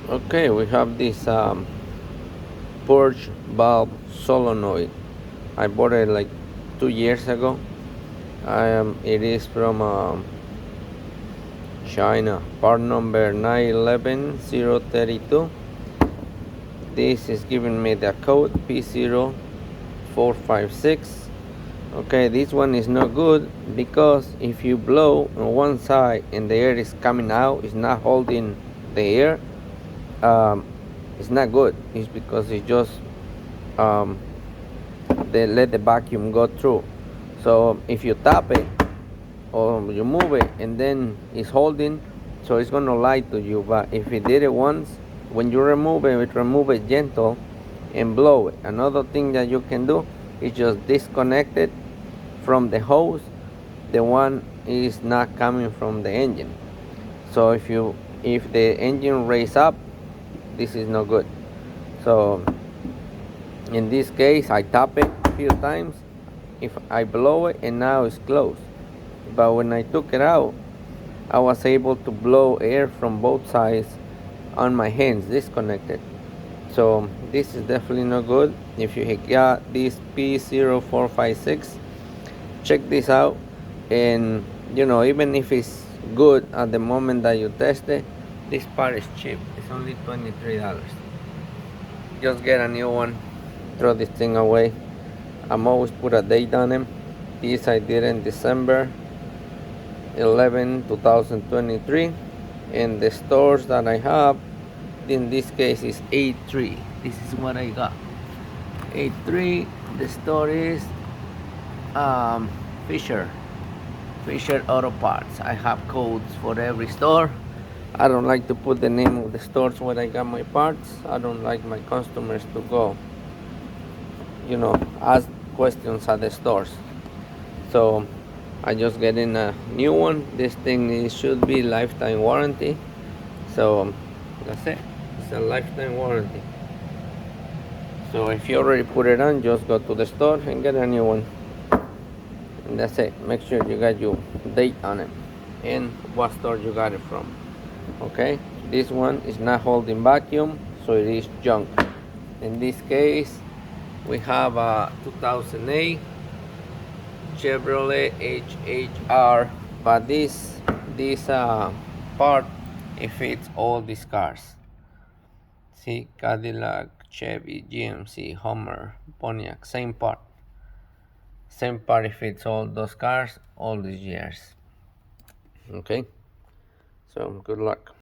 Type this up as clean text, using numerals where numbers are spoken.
Okay, we have this purge valve solenoid. I bought it like 2 years ago. It is from China. Part number 911032. This is giving me the code P0456. Okay, this one is not good because if you blow on one side and the air is coming out, it's not holding the air. Um, it's not good. It's because it's just um, they let the vacuum go through. So if you tap it or you move it and then it's holding, so it's gonna lie to you. But if you did it once, when you remove it gentle and blow it. Another thing that you can do is just disconnect it from the hose. The one is not coming from the engine. So if the engine raise up, this is not good. So in this case, I tap it a few times. If I blow it and now it's closed. But when I took it out, I was able to blow air from both sides on my hands disconnected. So this is definitely not good. If you got this P0456, check this out. And even if it's good at the moment that you test it, this part is cheap. It's only $23. Just get a new one, throw this thing away. I'm always put a date on them. This I did in December 11, 2023. And the stores that I have in this case is 83. This is what I got. 83. The store is Fisher Auto Parts. I have codes for every store. I don't like to put the name of the stores where I got my parts. I don't like my customers to go ask questions at the stores. So I just get in a new one. This thing should be lifetime warranty. So that's it. It's a lifetime warranty. So if you already put it on, just go to the store and get a new one. And that's it. Make sure you got your date on it and what store you got it from. Okay, this one is not holding vacuum, so it is junk. In this case, we have a 2008 Chevrolet HHR, but this part, it fits all these cars. See, Cadillac, Chevy, GMC, Hummer, Pontiac, same part. Same part, it fits all those cars all these years. Okay, so good luck.